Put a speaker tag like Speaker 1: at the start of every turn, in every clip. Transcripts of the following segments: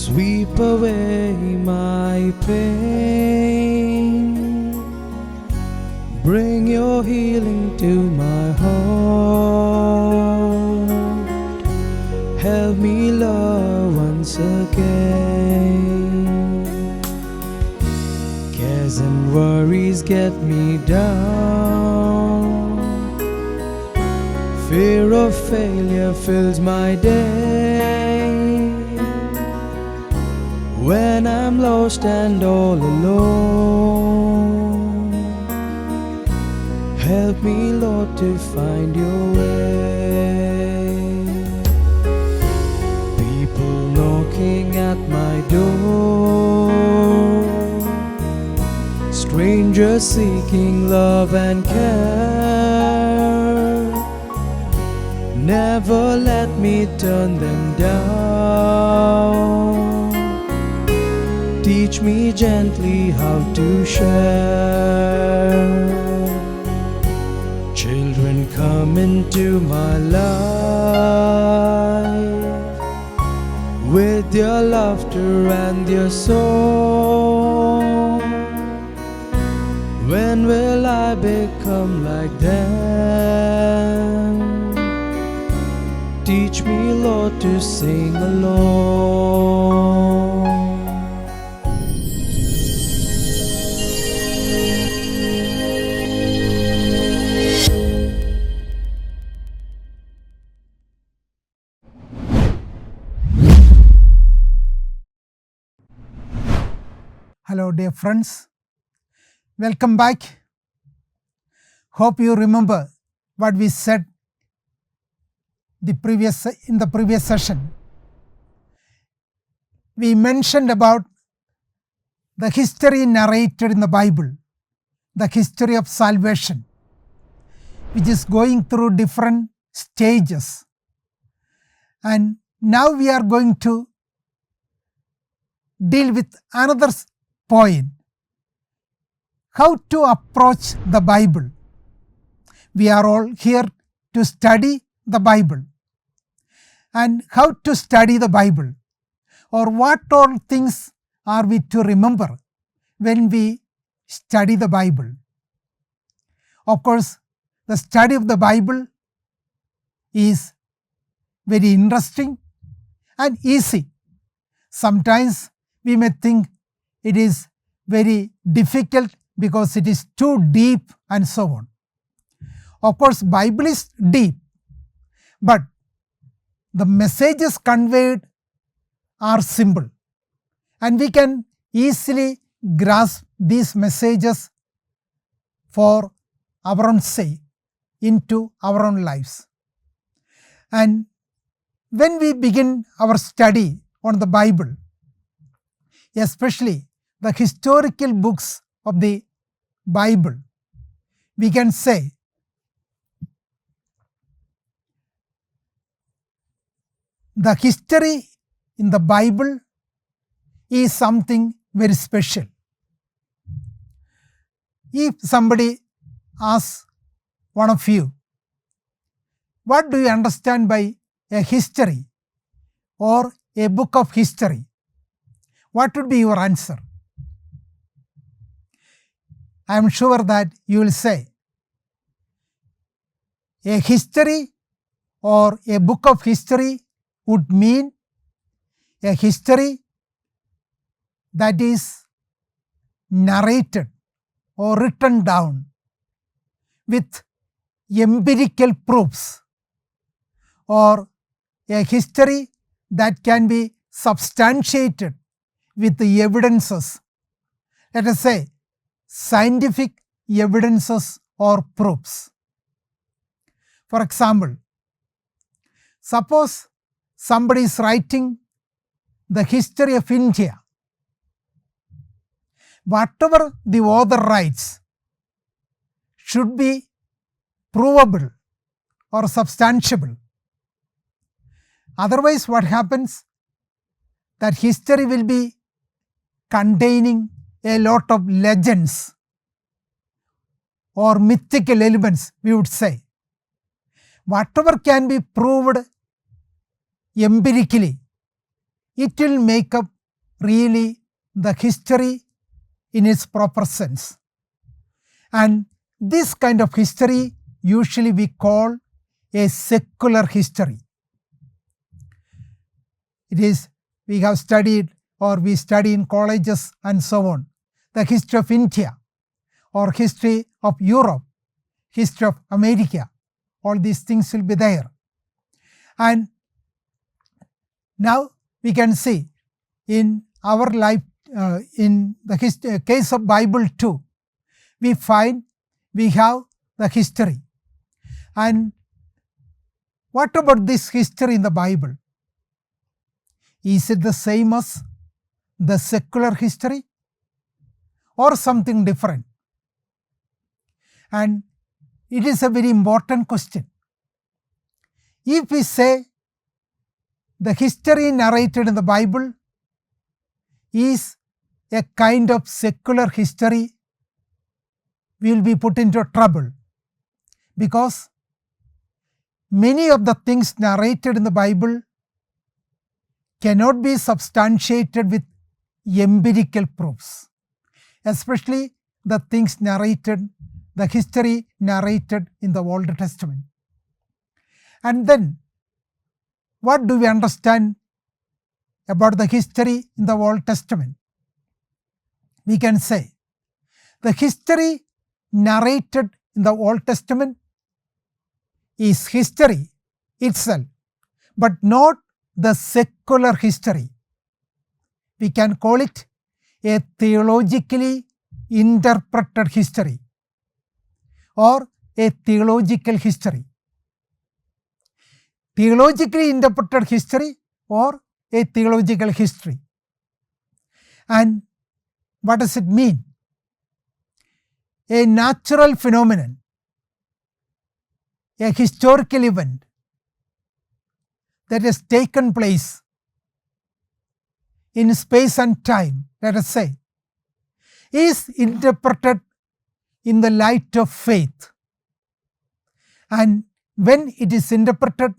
Speaker 1: Sweep away my pain. Bring your healing to my heart. Help me love once again. Cares and worries get me down. Fear of failure fills my day. When I'm lost and all alone, help me, Lord, to find your way. People knocking at my door, strangers seeking love and care. Never let me turn them down. Teach me gently how to share. Children come into my life with their laughter and their song. When will I become like them? Teach me, Lord, to sing along.
Speaker 2: Hello dear friends, welcome back. Hope you remember what we said in the previous session. We mentioned about the history narrated in the Bible, the history of salvation, which is going through different stages. And now we are going to deal with another point, how to approach the Bible. We are all here to study the Bible. And how to study the Bible, or what all things are we to remember when we study the Bible. Of course, the study of the Bible is very interesting and easy. Sometimes we may think it is very difficult because it is too deep and so on. Of course, Bible is deep, but the messages conveyed are simple, and we can easily grasp these messages for our own sake into our own lives. And when we begin our study on the Bible, especially the historical books of the Bible, we can say the history in the Bible is something very special. If somebody asks one of you, what do you understand by a history or a book of history? What would be your answer? I am sure that you will say, a history or a book of history would mean a history that is narrated or written down with empirical proofs, or a history that can be substantiated with the evidences, let us say scientific evidences or proofs. For example, suppose somebody is writing the history of India. Whatever the author writes should be provable or substantiable. Otherwise, what happens? That history will be containing a lot of legends or mythical elements, we would say. Whatever can be proved empirically, it will make up really the history in its proper sense. And this kind of history usually we call a secular history. It is, we have studied or we study in colleges and so on, the history of India or history of Europe, history of America, all these things will be there. And now we can see in our life, in the case of Bible too, we find we have the history. And what about this history in the Bible? Is it the same as the secular history or something different? And it is a very important question. If we say the history narrated in the Bible is a kind of secular history, we will be put into trouble, because many of the things narrated in the Bible cannot be substantiated with empirical proofs, especially the things narrated, the history narrated in the Old Testament. And then, what do we understand about the history in the Old Testament? We can say the history narrated in the Old Testament is history itself, but not the secular history. We can call it a theologically interpreted history or a theological history. Theologically interpreted history or a theological history. And what does it mean? A natural phenomenon, a historical event that has taken place in space and time, let us say, is interpreted in the light of faith. And when it is interpreted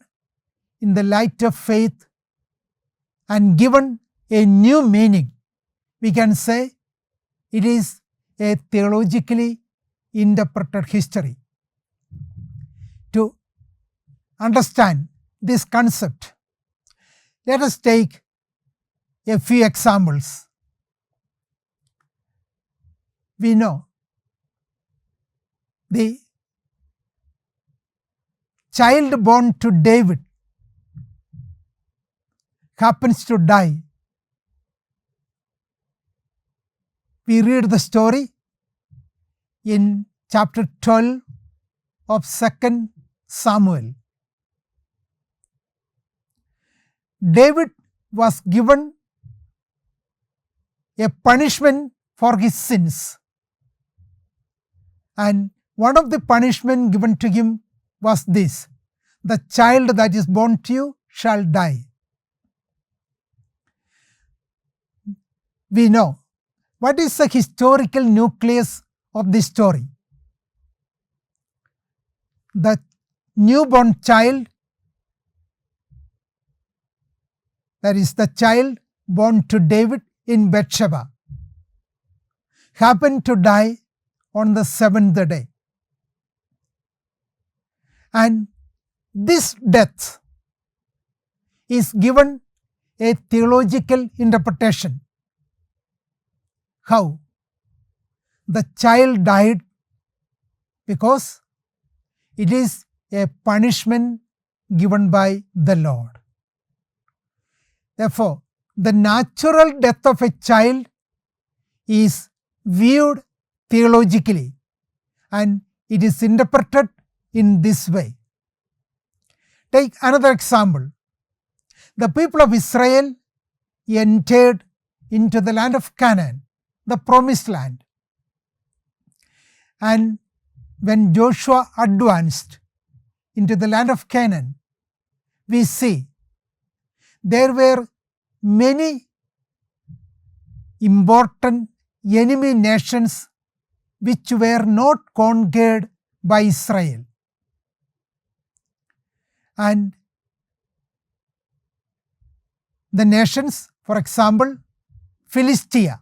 Speaker 2: in the light of faith and given a new meaning, we can say it is a theologically interpreted history. To understand this concept, let us take a few examples. We know the child born to David happens to die. We read the story in chapter 12 of 2 Samuel. David was given a punishment for his sins, and one of the punishment given to him was this: the child that is born to you shall die. We know what is the historical nucleus of this story. The newborn child, that is the child born to David in Bathsheba, happened to die on the 7th day. And this death is given a theological interpretation. How? The child died because it is a punishment given by the Lord. Therefore, the natural death of a child is viewed theologically, and it is interpreted in this way. Take another example. The people of Israel entered into the land of Canaan, the promised land. And when Joshua advanced into the land of Canaan, we see there were many important enemy nations which were not conquered by Israel. And the nations, for example, Philistia,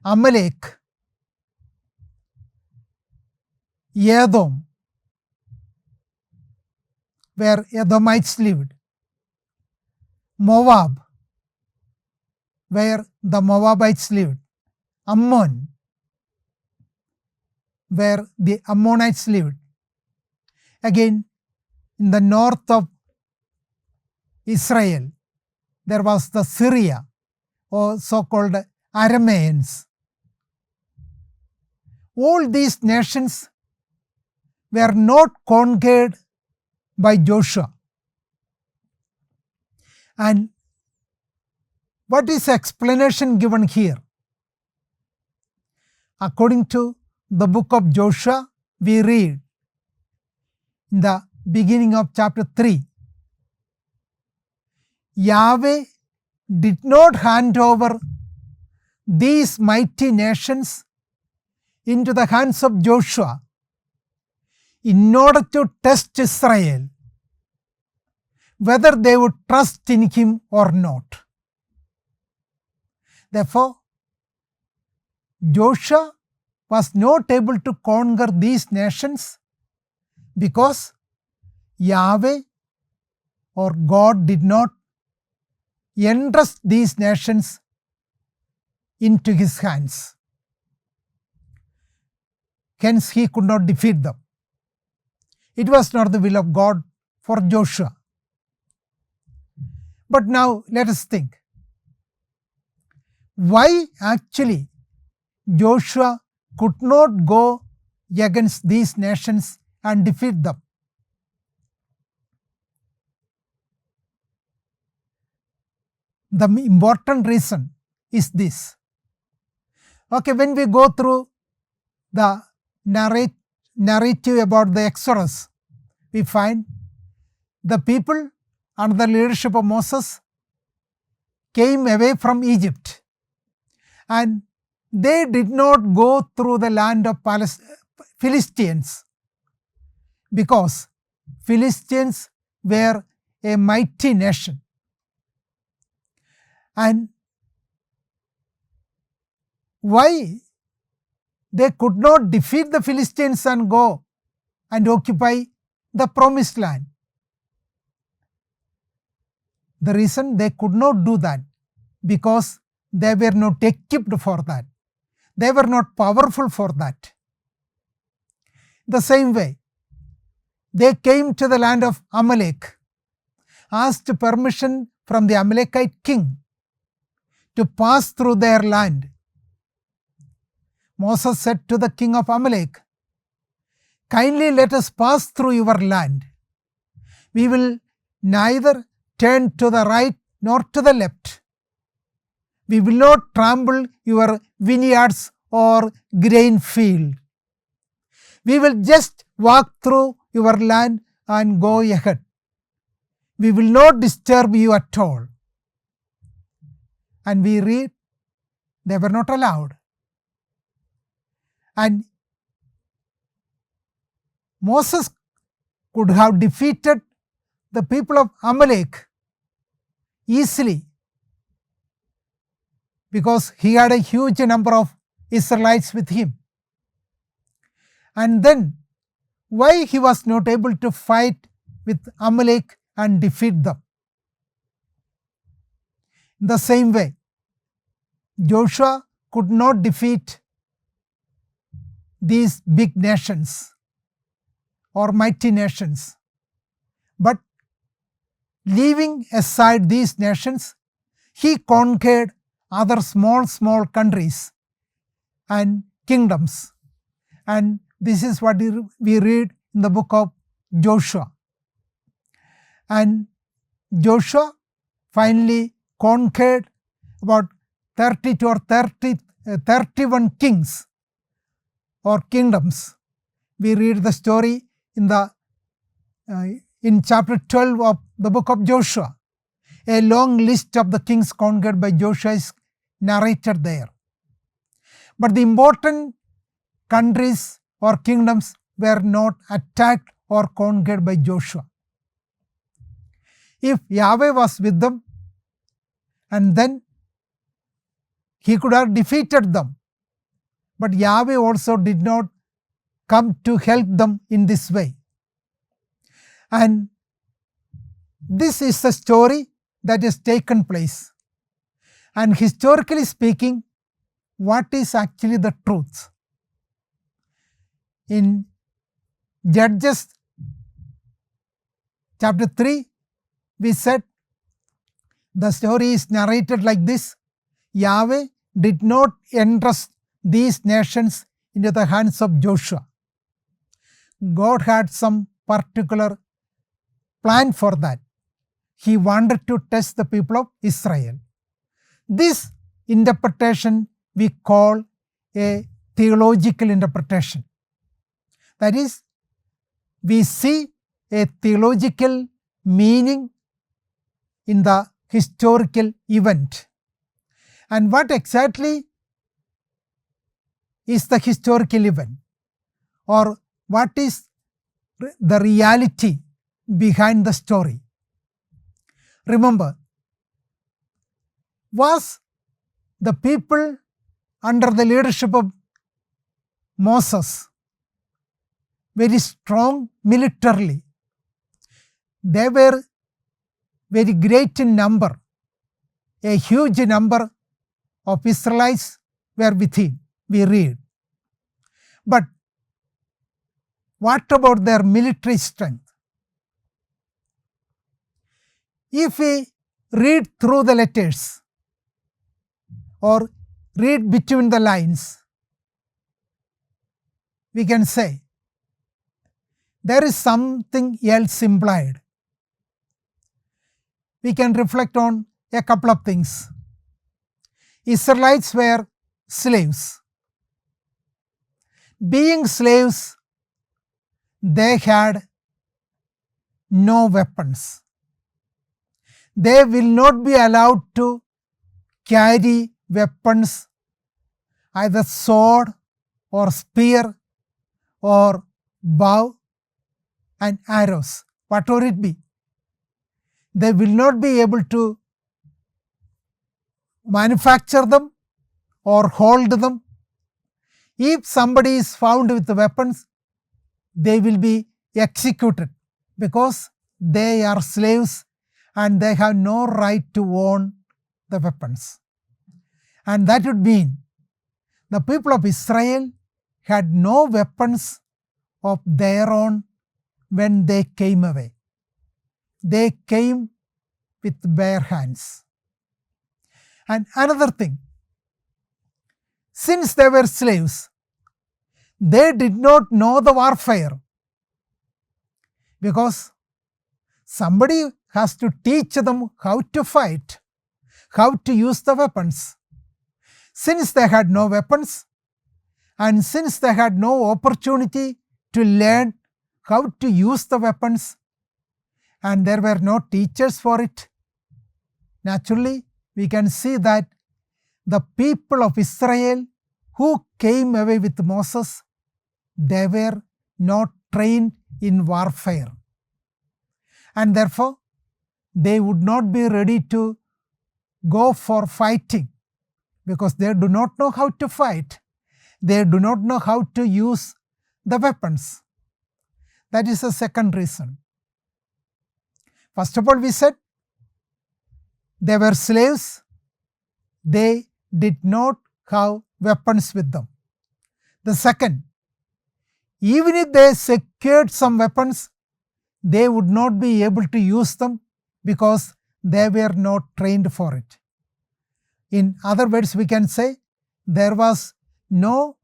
Speaker 2: Amalek, Edom, where Edomites lived, Moab, where the Moabites lived, Ammon, where the Ammonites lived. Again, in the north of Israel, there was the Syria, or so-called Arameans. All these nations were not conquered by Joshua. And what is the explanation given here? According to the book of Joshua, we read in the beginning of chapter 3, Yahweh did not hand over these mighty nations into the hands of Joshua in order to test Israel, whether they would trust in him or not. Therefore, Joshua was not able to conquer these nations because Yahweh or God did not entrust these nations into his hands. Hence, he could not defeat them. It was not the will of God for Joshua. But now let us think. Why actually Joshua could not go against these nations and defeat them? The important reason is this. Okay, when we go through the narrative about the Exodus, we find the people under the leadership of Moses came away from Egypt, and they did not go through the land of Philistines, because Philistines were a mighty nation. And why they could not defeat the Philistines and go and occupy the promised land? The reason they could not do that, because they were not equipped for that. They were not powerful for that. The same way, they came to the land of Amalek, asked permission from the Amalekite king to pass through their land. Moses said to the king of Amalek, "Kindly let us pass through your land. We will neither turn to the right nor to the left. We will not trample your vineyards or grain field. We will just walk through your land and go ahead. We will not disturb you at all." And we read, they were not allowed. And Moses could have defeated the people of Amalek easily, because he had a huge number of Israelites with him. And then why he was not able to fight with Amalek and defeat them? In the same way, Joshua could not defeat these big nations or mighty nations, but leaving aside these nations, he conquered other small countries and kingdoms. And this is what we read in the book of Joshua. And Joshua finally conquered about 32 or 31 kings or kingdoms. We read the story in chapter 12 of the book of Joshua. A long list of the kings conquered by Joshua is narrated there. But the important countries or kingdoms were not attacked or conquered by Joshua. If Yahweh was with them, and then he could have defeated them. But Yahweh also did not come to help them in this way. And this is the story that has taken place. And historically speaking, what is actually the truth? In Judges chapter 3, we said the story is narrated like this: Yahweh did not entrust these nations into the hands of Joshua. God had some particular plan for that. He wanted to test the people of Israel. This interpretation we call a theological interpretation. That is, we see a theological meaning in the historical event. And what exactly is the historical event, or what is the reality behind the story? Remember, was the people under the leadership of Moses very strong militarily? They were very great in number. A huge number of Israelites were with him, we read. But what about their military strength? If we read through the letters or read between the lines, we can say there is something else implied. We can reflect on a couple of things. Israelites were slaves. Being slaves, they had no weapons. They will not be allowed to carry weapons, either sword or spear or bow and arrows, whatever it be. They will not be able to manufacture them or hold them. If somebody is found with the weapons, they will be executed because they are slaves and they have no right to own the weapons. And that would mean the people of Israel had no weapons of their own when they came away. They came with bare hands. And another thing, since they were slaves, they did not know the warfare, because somebody has to teach them how to fight, how to use the weapons. Since they had no weapons, and since they had no opportunity to learn how to use the weapons, and there were no teachers for it, naturally we can see that the people of Israel who came away with Moses, they were not trained in warfare. And therefore, they would not be ready to go for fighting because they do not know how to fight. They do not know how to use the weapons. That is the second reason. First of all, we said they were slaves. They did not have weapons with them. The second, even if they secured some weapons, they would not be able to use them because they were not trained for it. In other words, we can say there was no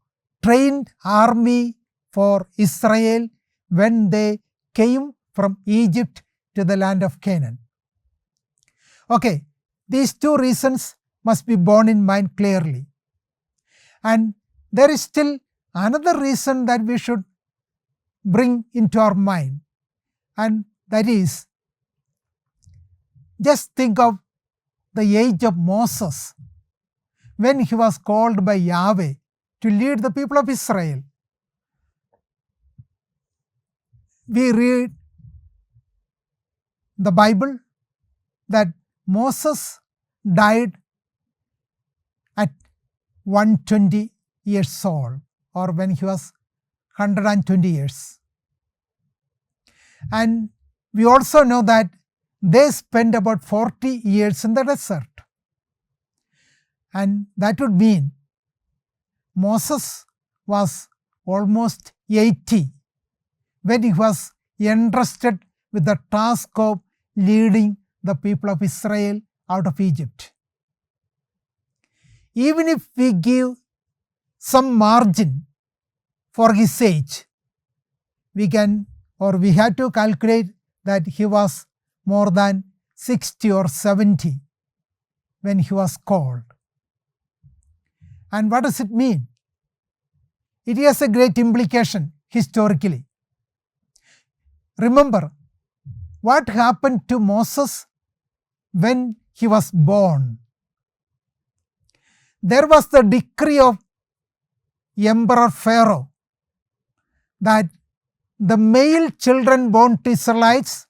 Speaker 2: trained army for Israel when they came from Egypt to the land of Canaan. Okay, these two reasons must be borne in mind clearly. And there is still another reason that we should bring into our mind, and that is, just think of the age of Moses when he was called by Yahweh to lead the people of Israel. We read the Bible that Moses died at 120 years old, or when he was 120 years. And we also know that they spent about 40 years in the desert. And that would mean Moses was almost 80 when he was entrusted with the task of leading the people of Israel out of Egypt. Even if we give some margin for his age, we have to calculate that he was more than 60 or 70 when he was called. And what does it mean? It has a great implication historically. Remember what happened to Moses when he was born. There was the decree of Emperor Pharaoh that the male children born to Israelites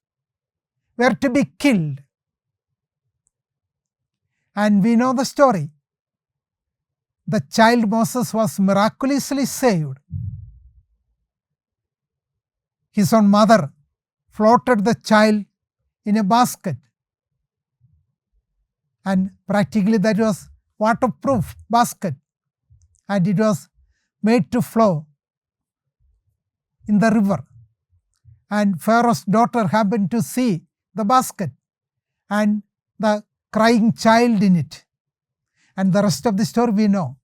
Speaker 2: were to be killed. And we know the story. The child Moses was miraculously saved. His own mother floated the child in a basket, and practically that was waterproof basket, and it was made to flow in the river. And Pharaoh's daughter happened to see the basket and the crying child in it. And the rest of the story we know.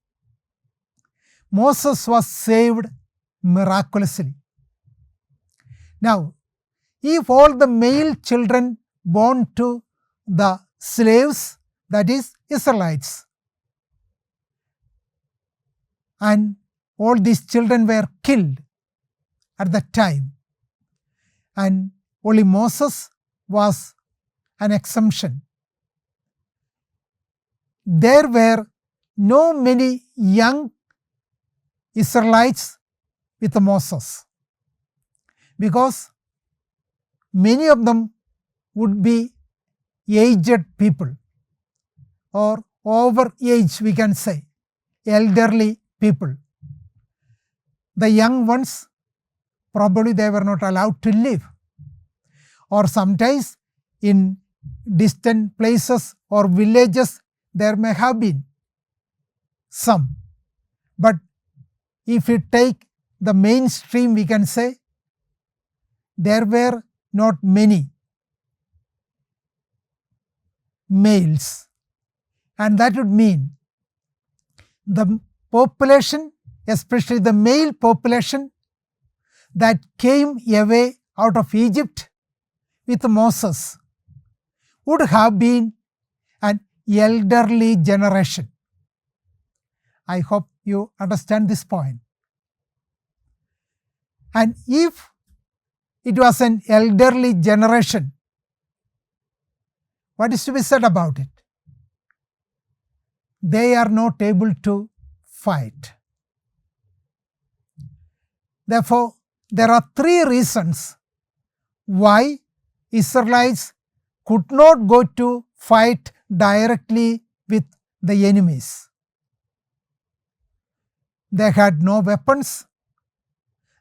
Speaker 2: Moses was saved miraculously. Now, if all the male children born to the slaves, that is Israelites, and all these children were killed at that time, and only Moses was an exemption. There were no many young Israelites with Moses, because many of them would be aged people, or over age we can say, elderly people. The young ones, probably they were not allowed to live, or sometimes in distant places or villages there may have been some. But if we take the mainstream, we can say there were not many males, and that would mean the population, especially the male population that came away out of Egypt with Moses, would have been an elderly generation. I hope you understand this point. And if it was an elderly generation, what is to be said about it? They are not able to fight. Therefore, there are three reasons why Israelites could not go to fight directly with the enemies. They had no weapons,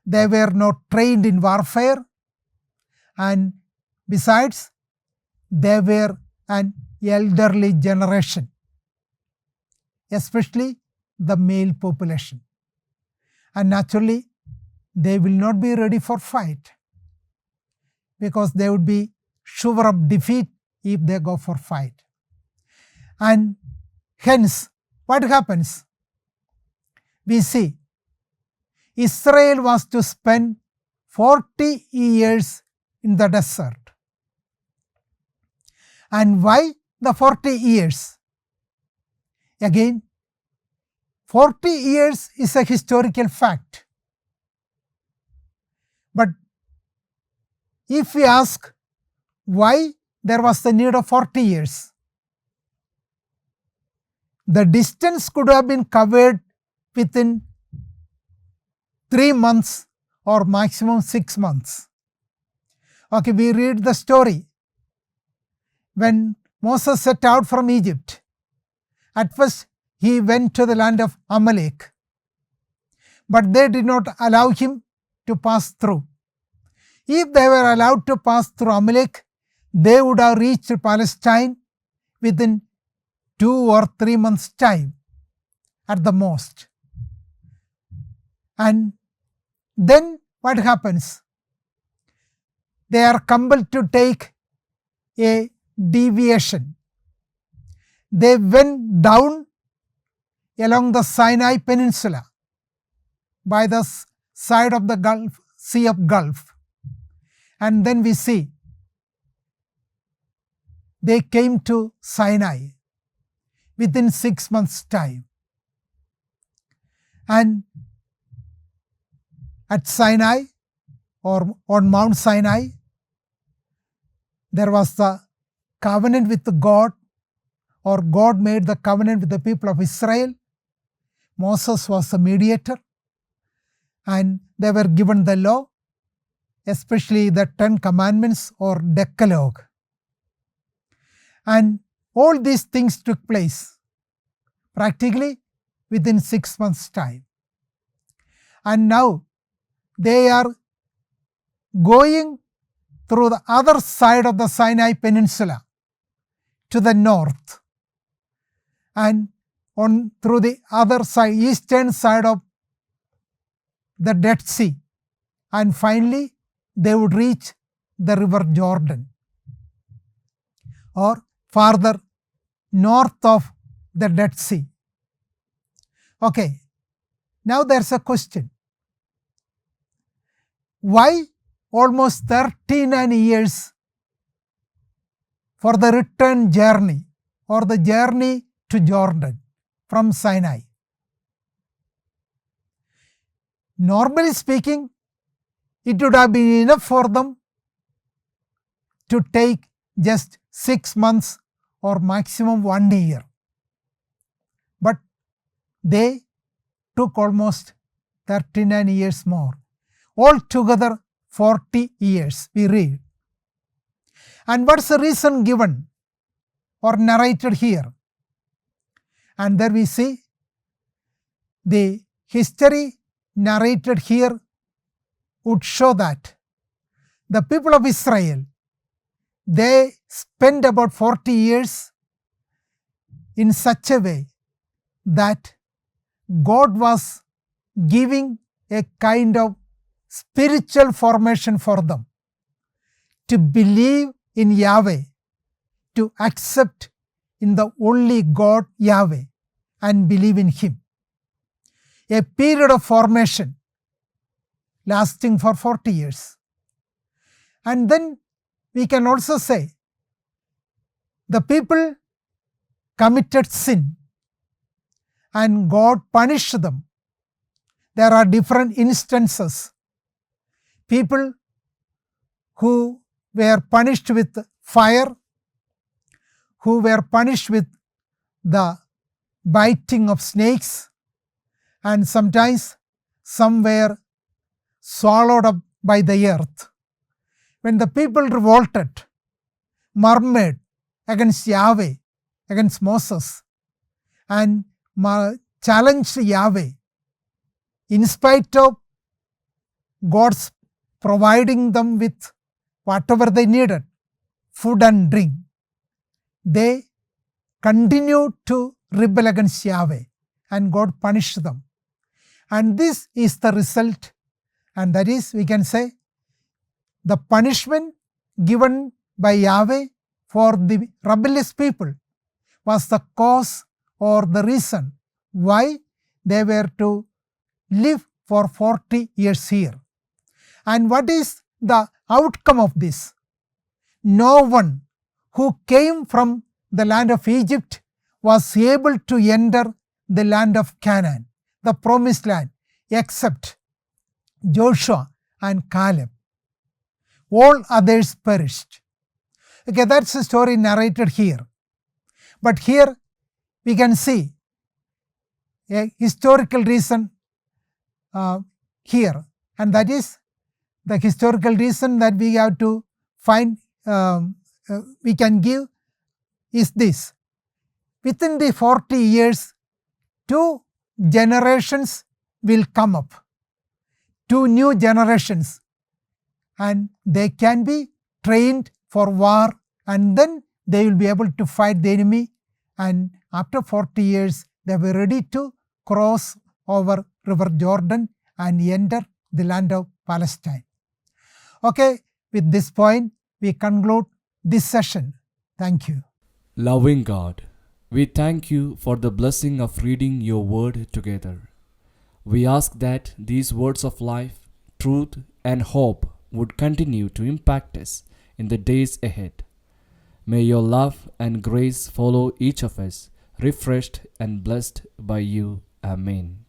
Speaker 2: they were not trained in warfare, and besides, they were an elderly generation, especially the male population. And naturally, they will not be ready for fight, because they would be sure of defeat if they go for fight. And hence, what happens? We see Israel was to spend 40 years in the desert. And why the 40 years? Again, 40 years is a historical fact. But if we ask why there was the need of 40 years, the distance could have been covered within 3 months or maximum 6 months. Okay, we read the story. When Moses set out from Egypt, at first he went to the land of Amalek, but they did not allow him to pass through. If they were allowed to pass through Amalek, they would have reached Palestine within 2 or 3 months' time at the most. And then what happens? They are compelled to take a deviation. They went down along the Sinai Peninsula by the side of the Gulf, Sea of Gulf. And then we see they came to Sinai within 6 months' time. And at Sinai, or on Mount Sinai, there was the covenant with God, or God made the covenant with the people of Israel. Moses was the mediator, and they were given the law, especially the 10 commandments or Decalogue. And all these things took place practically within 6 months' time. And now they are going through the other side of the Sinai Peninsula to the north, and on through the other side, eastern side of the Dead Sea, and finally they would reach the river Jordan, or farther north of the Dead Sea. Okay, now there's a question. Why almost 39 years for the return journey, or the journey to Jordan from Sinai? Normally speaking, it would have been enough for them to take just 6 months or maximum 1 year. But they took almost 39 years more. Altogether 40 years, we read. And what's the reason given or narrated here? And there we see the history narrated here would show that the people of Israel, they spent about 40 years in such a way that God was giving a kind of spiritual formation for them to believe in Yahweh, to accept in the only God Yahweh and believe in Him. A period of formation lasting for 40 years. And then we can also say the people committed sin and God punished them. There are different instances. People who were punished with fire, who were punished with the biting of snakes, and sometimes some were swallowed up by the earth. When the people revolted, murmured against Yahweh, against Moses, and challenged Yahweh, in spite of God's providing them with whatever they needed, food and drink, they continued to rebel against Yahweh, and God punished them. And this is the result, and that is, we can say, the punishment given by Yahweh for the rebellious people was the cause or the reason why they were to live for 40 years here. And what is the outcome of this? No one who came from the land of Egypt was able to enter the land of Canaan, the promised land, except Joshua and Caleb. All others perished. Okay, that's the story narrated here. But here we can see a historical reason here, and that is the historical reason that we have to find, we can give is this. Within the 40 years, 2 generations will come up, 2 new generations, and they can be trained for war, and then they will be able to fight the enemy, and after 40 years they were ready to cross over River Jordan and enter the land of Palestine. Okay, with this point we conclude this session. Thank you.
Speaker 1: Loving God, we thank you for the blessing of reading your word together. We ask that these words of life, truth, and hope would continue to impact us in the days ahead. May your love and grace follow each of us, refreshed and blessed by you. Amen.